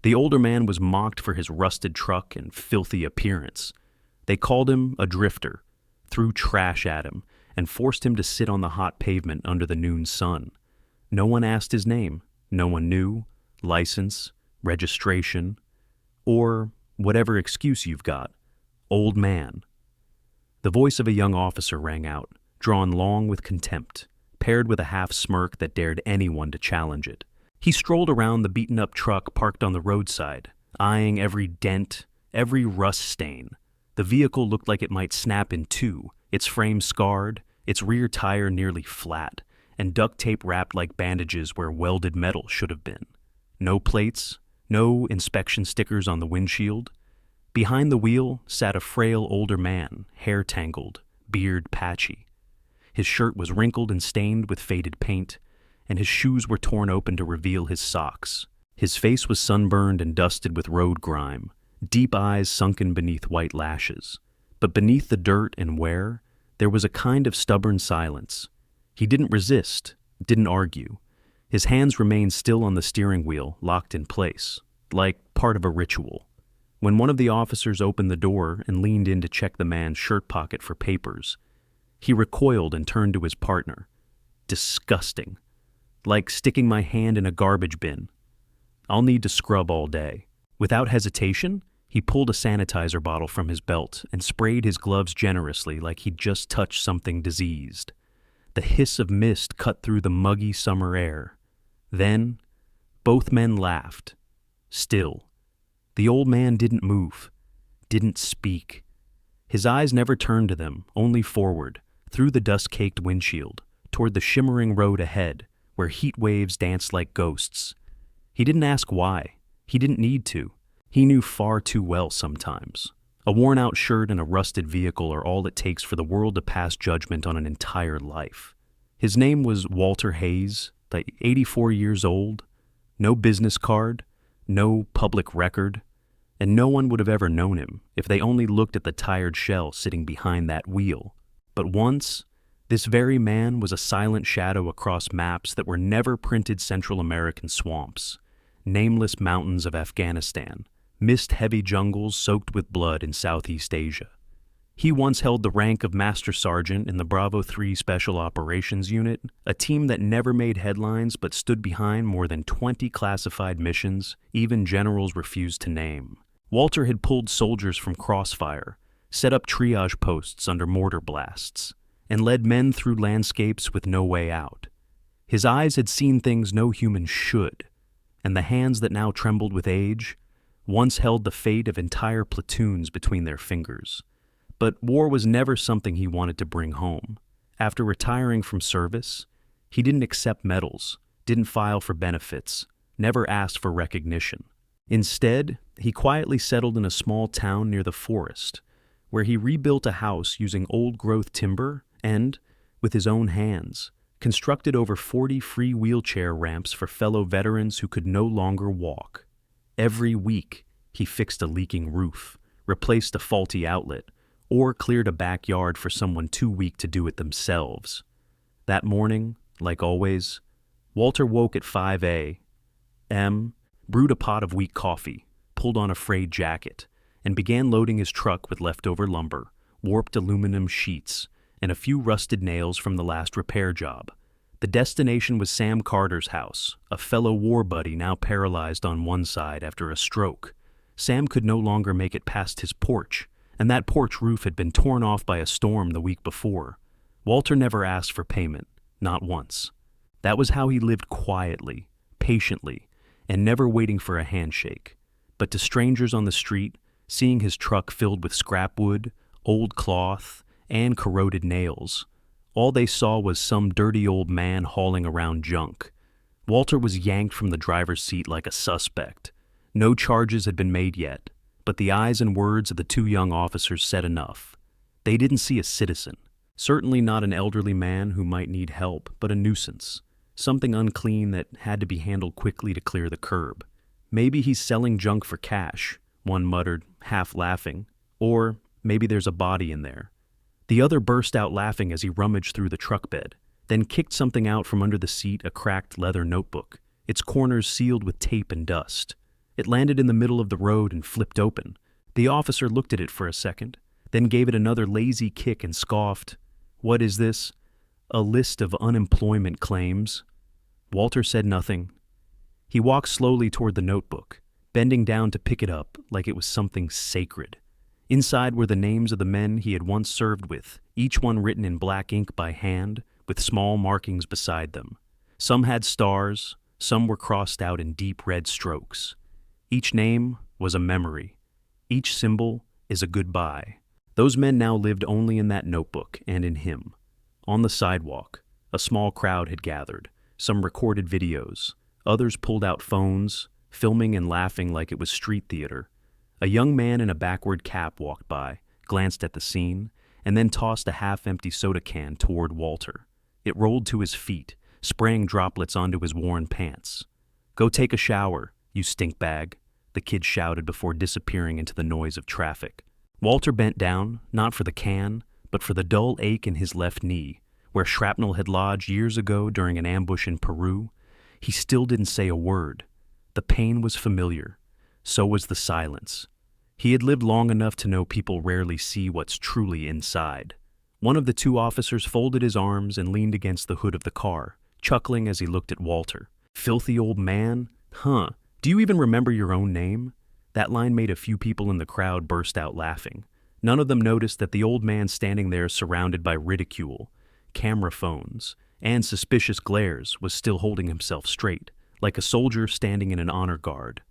The older man was mocked for his rusted truck and filthy appearance. They called him a drifter, threw trash at him, and forced him to sit on the hot pavement under the noon sun. No one asked his name. No one knew, license, registration, or whatever excuse you've got. Old man. The voice of a young officer rang out, drawn long with contempt, paired with a half smirk that dared anyone to challenge it. He strolled around the beaten-up truck parked on the roadside, eyeing every dent, every rust stain. The vehicle looked like it might snap in two, its frame scarred, its rear tire nearly flat, and duct tape wrapped like bandages where welded metal should have been. No plates, no inspection stickers on the windshield. Behind the wheel sat a frail older man, hair tangled, beard patchy. His shirt was wrinkled and stained with faded paint, and his shoes were torn open to reveal his socks. His face was sunburned and dusted with road grime, deep eyes sunken beneath white lashes. But beneath the dirt and wear, there was a kind of stubborn silence. He didn't resist, didn't argue. His hands remained still on the steering wheel, locked in place, like part of a ritual. When one of the officers opened the door and leaned in to check the man's shirt pocket for papers, he recoiled and turned to his partner. Disgusting. Like sticking my hand in a garbage bin. I'll need to scrub all day. Without hesitation, he pulled a sanitizer bottle from his belt and sprayed his gloves generously like he'd just touched something diseased. The hiss of mist cut through the muggy summer air. Then, both men laughed. Still, the old man didn't move, didn't speak. His eyes never turned to them, only forward, through the dust-caked windshield, toward the shimmering road ahead, where heat waves danced like ghosts. He didn't ask why. He didn't need to. He knew far too well sometimes. A worn-out shirt and a rusted vehicle are all it takes for the world to pass judgment on an entire life. His name was Walter Hayes, 84 years old, no business card, no public record, and no one would have ever known him if they only looked at the tired shell sitting behind that wheel. But once, this very man was a silent shadow across maps that were never printed Central American swamps, nameless mountains of Afghanistan, mist-heavy jungles soaked with blood in Southeast Asia. He once held the rank of Master Sergeant in the Bravo 3 Special Operations Unit, a team that never made headlines but stood behind more than 20 classified missions even generals refused to name. Walter had pulled soldiers from crossfire, set up triage posts under mortar blasts, and led men through landscapes with no way out. His eyes had seen things no human should, and the hands that now trembled with age once held the fate of entire platoons between their fingers. But war was never something he wanted to bring home. After retiring from service, he didn't accept medals, didn't file for benefits, never asked for recognition. Instead, he quietly settled in a small town near the forest, where he rebuilt a house using old-growth timber and, with his own hands, constructed over 40 free wheelchair ramps for fellow veterans who could no longer walk. Every week, he fixed a leaking roof, replaced a faulty outlet, or cleared a backyard for someone too weak to do it themselves. That morning, like always, Walter woke at 5 a.m., brewed a pot of weak coffee, pulled on a frayed jacket, and began loading his truck with leftover lumber, warped aluminum sheets, and a few rusted nails from the last repair job. The destination was Sam Carter's house, a fellow war buddy now paralyzed on one side after a stroke. Sam could no longer make it past his porch, and that porch roof had been torn off by a storm the week before. Walter never asked for payment, not once. That was how he lived quietly, patiently, and never waiting for a handshake. But to strangers on the street, seeing his truck filled with scrap wood, old cloth, and corroded nails, all they saw was some dirty old man hauling around junk. Walter was yanked from the driver's seat like a suspect. No charges had been made yet, but the eyes and words of the two young officers said enough. They didn't see a citizen, certainly not an elderly man who might need help, but a nuisance, something unclean that had to be handled quickly to clear the curb. Maybe he's selling junk for cash, one muttered, half laughing, or maybe there's a body in there. The other burst out laughing as he rummaged through the truck bed, then kicked something out from under the seat, a cracked leather notebook, its corners sealed with tape and dust. It landed in the middle of the road and flipped open. The officer looked at it for a second, then gave it another lazy kick and scoffed. "What is this? A list of unemployment claims?" Walter said nothing. He walked slowly toward the notebook, bending down to pick it up like it was something sacred. Inside were the names of the men he had once served with, each one written in black ink by hand, with small markings beside them. Some had stars, some were crossed out in deep red strokes. Each name was a memory. Each symbol is a goodbye. Those men now lived only in that notebook and in him. On the sidewalk, a small crowd had gathered, some recorded videos. Others pulled out phones, filming and laughing like it was street theater. A young man in a backward cap walked by, glanced at the scene, and then tossed a half-empty soda can toward Walter. It rolled to his feet, spraying droplets onto his worn pants. "Go take a shower, you stink bag," the kid shouted before disappearing into the noise of traffic. Walter bent down, not for the can, but for the dull ache in his left knee, where shrapnel had lodged years ago during an ambush in Peru. He still didn't say a word. The pain was familiar. So was the silence. He had lived long enough to know people rarely see what's truly inside. One of the two officers folded his arms and leaned against the hood of the car, chuckling as he looked at Walter. "Filthy old man? Huh. Do you even remember your own name?" That line made a few people in the crowd burst out laughing. None of them noticed that the old man standing there surrounded by ridicule, camera phones, and suspicious glares was still holding himself straight, like a soldier standing in an honor guard.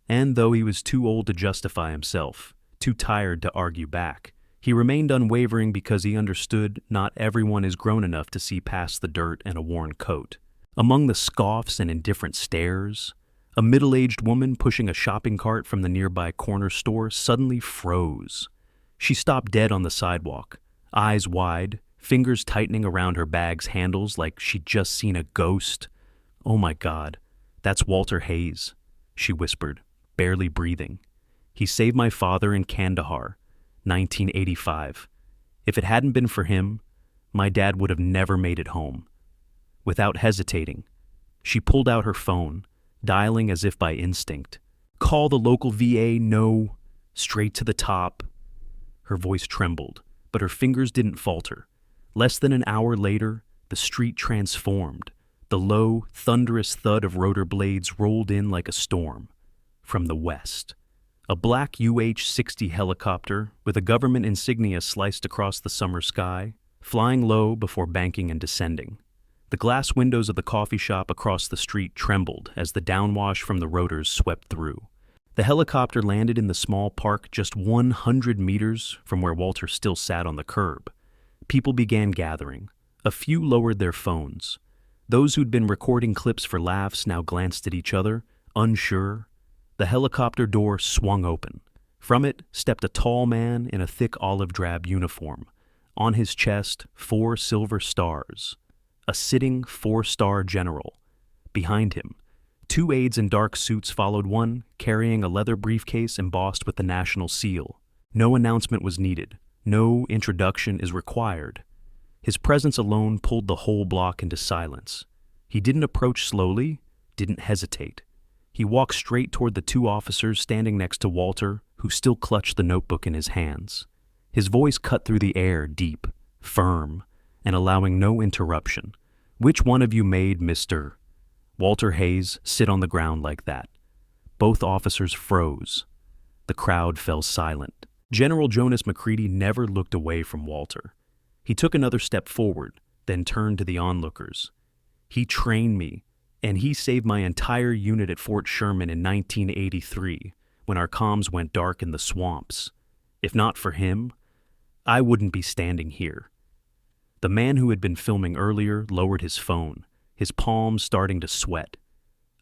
And though he was too old to justify himself, too tired to argue back, he remained unwavering because he understood not everyone is grown enough to see past the dirt and a worn coat. Among the scoffs and indifferent stares, a middle-aged woman pushing a shopping cart from the nearby corner store suddenly froze. She stopped dead on the sidewalk, eyes wide, fingers tightening around her bag's handles like she'd just seen a ghost. "Oh my God, that's Walter Hayes," she whispered, barely breathing. "He saved my father in Kandahar, 1985. If it hadn't been for him, my dad would have never made it home." Without hesitating, she pulled out her phone, dialing as if by instinct. "Call the local VA, no, straight to the top." Her voice trembled, but her fingers didn't falter. Less than an hour later, the street transformed. The low, thunderous thud of rotor blades rolled in like a storm. From the west, a black UH-60 helicopter with a government insignia sliced across the summer sky, flying low before banking and descending. The glass windows of the coffee shop across the street trembled as the downwash from the rotors swept through. The helicopter landed in the small park just 100 meters from where Walter still sat on the curb. People began gathering. A few lowered their phones. Those who'd been recording clips for laughs now glanced at each other, unsure. The helicopter door swung open. From it stepped a tall man in a thick olive-drab uniform. On his chest, 4 silver stars. A sitting 4-star general. Behind him, 2 aides in dark suits followed, one carrying a leather briefcase embossed with the national seal. No announcement was needed. No introduction is required. His presence alone pulled the whole block into silence. He didn't approach slowly, didn't hesitate. He walked straight toward the 2 officers standing next to Walter, who still clutched the notebook in his hands. His voice cut through the air, deep, firm, and allowing no interruption. "Which one of you made Mr. Walter Hayes sit on the ground like that?" Both officers froze. The crowd fell silent. General Jonas McCready never looked away from Walter. He took another step forward, then turned to the onlookers. "He trained me, and he saved my entire unit at Fort Sherman in 1983, when our comms went dark in the swamps. If not for him, I wouldn't be standing here." The man who had been filming earlier lowered his phone, his palms starting to sweat.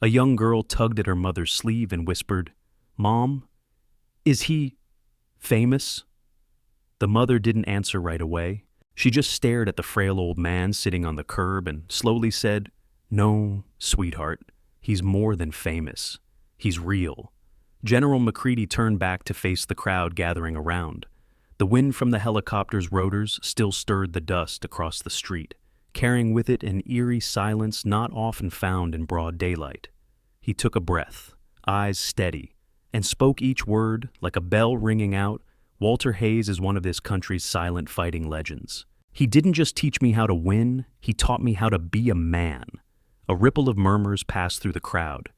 A young girl tugged at her mother's sleeve and whispered, "Mom, is he famous?" The mother didn't answer right away. She just stared at the frail old man sitting on the curb and slowly said, "No, sweetheart, he's more than famous. He's real." General McCready turned back to face the crowd gathering around. The wind from the helicopter's rotors still stirred the dust across the street, carrying with it an eerie silence not often found in broad daylight. He took a breath, eyes steady, and spoke each word like a bell ringing out. Walter Hayes is one of this country's silent fighting legends. He didn't just teach me how to win, he taught me how to be a man. A ripple of murmurs passed through the crowd.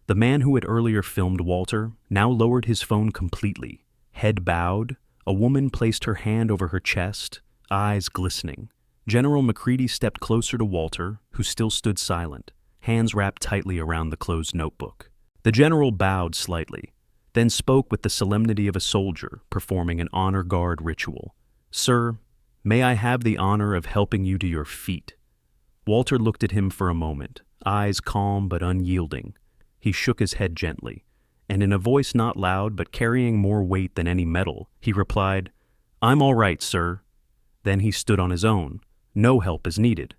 The man who had earlier filmed Walter now lowered his phone completely. Head bowed, a woman placed her hand over her chest, eyes glistening. General McCready stepped closer to Walter, who still stood silent, hands wrapped tightly around the closed notebook. The general bowed slightly, then spoke with the solemnity of a soldier performing an honor guard ritual. "Sir, may I have the honor of helping you to your feet?" Walter looked at him for a moment, eyes calm but unyielding. He shook his head gently, and in a voice not loud but carrying more weight than any metal, he replied, "I'm all right, sir." Then he stood on his own. No help is needed.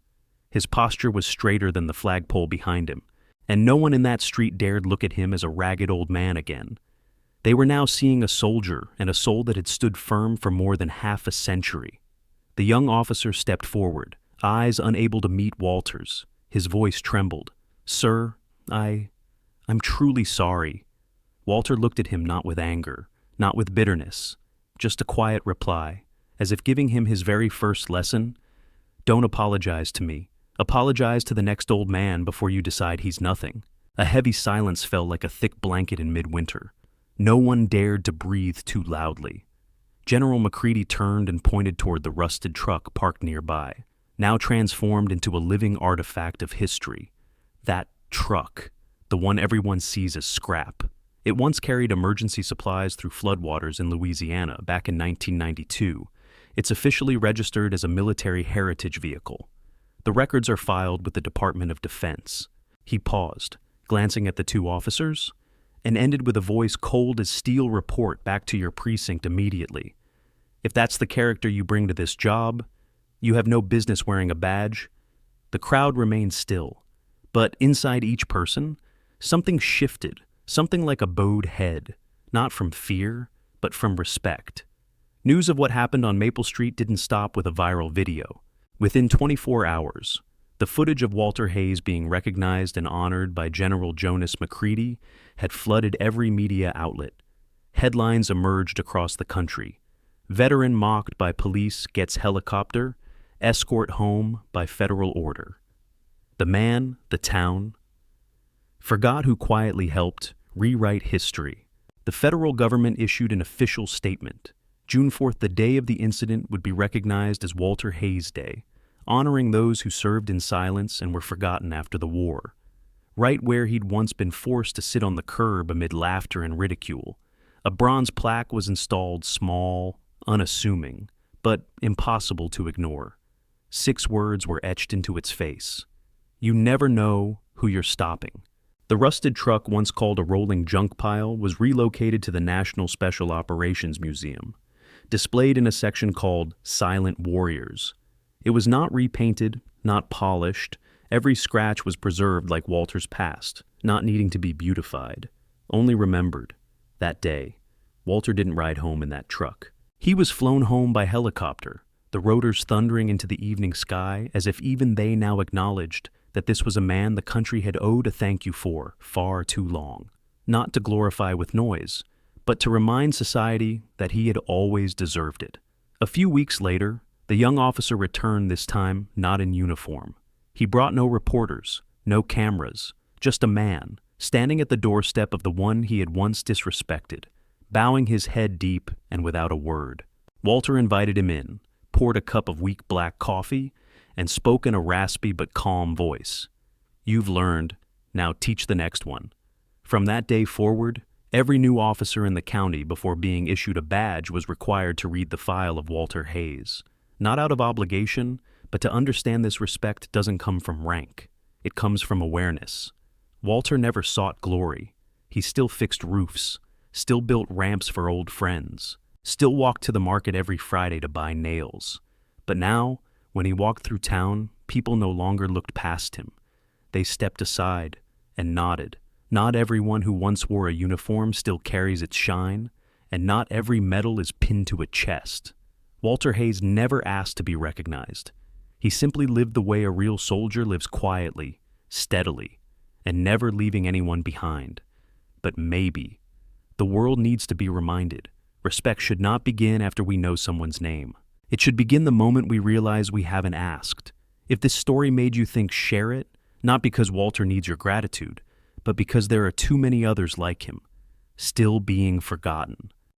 His posture was straighter than the flagpole behind him, and no one in that street dared look at him as a ragged old man again. They were now seeing a soldier and a soul that had stood firm for more than half a century. The young officer stepped forward, eyes unable to meet Walter's. His voice trembled. "Sir, I'm truly sorry." Walter looked at him not with anger, not with bitterness, just a quiet reply, as if giving him his very first lesson. "Don't apologize to me. Apologize to the next old man before you decide he's nothing." A heavy silence fell like a thick blanket in midwinter. No one dared to breathe too loudly. General McCready turned and pointed toward the rusted truck parked nearby, now transformed into a living artifact of history. That truck, the one everyone sees as scrap. It once carried emergency supplies through floodwaters in Louisiana back in 1992. It's officially registered as a military heritage vehicle. The records are filed with the Department of Defense. He paused, glancing at the two officers, and ended with a voice cold as steel. "Report back to your precinct immediately. If that's the character you bring to this job, you have no business wearing a badge." The crowd remained still, but inside each person, something shifted, something like a bowed head, not from fear, but from respect. News of what happened on Maple Street didn't stop with a viral video. Within 24 hours, the footage of Walter Hayes being recognized and honored by General Jonas McCready had flooded every media outlet. Headlines emerged across the country. Veteran mocked by police gets helicopter, escort home by federal order. The man, the town, forgot who quietly helped rewrite history. The federal government issued an official statement. June 4th, the day of the incident, would be recognized as Walter Hayes Day, honoring those who served in silence and were forgotten after the war. Right where he'd once been forced to sit on the curb amid laughter and ridicule, a bronze plaque was installed, small, unassuming, but impossible to ignore. 6 words were etched into its face. "You never know who you're stopping." The rusted truck, once called a rolling junk pile, was relocated to the National Special Operations Museum, displayed in a section called Silent Warriors. It was not repainted, not polished. Every scratch was preserved like Walter's past, not needing to be beautified, only remembered. That day, Walter didn't ride home in that truck. He was flown home by helicopter, the rotors thundering into the evening sky as if even they now acknowledged that this was a man the country had owed a thank you for far too long. Not to glorify with noise, but to remind society that he had always deserved it. A few weeks later, the young officer returned, this time not in uniform. He brought no reporters, no cameras, just a man, standing at the doorstep of the one he had once disrespected, bowing his head deep and without a word. Walter invited him in, poured a cup of weak black coffee, and spoke in a raspy but calm voice. "You've learned, now teach the next one." From that day forward, every new officer in the county before being issued a badge was required to read the file of Walter Hayes, not out of obligation, but to understand this respect doesn't come from rank. It comes from awareness. Walter never sought glory. He still fixed roofs, still built ramps for old friends, still walked to the market every Friday to buy nails. But now, when he walked through town, people no longer looked past him. They stepped aside and nodded. Not everyone who once wore a uniform still carries its shine, and not every medal is pinned to a chest. Walter Hayes never asked to be recognized. He simply lived the way a real soldier lives, quietly, steadily, and never leaving anyone behind. But maybe The world needs to be reminded. Respect should not begin after we know someone's name. It should begin the moment we realize we haven't asked. If this story made you think, share it, not because Walter needs your gratitude, but because there are too many others like him, still being forgotten.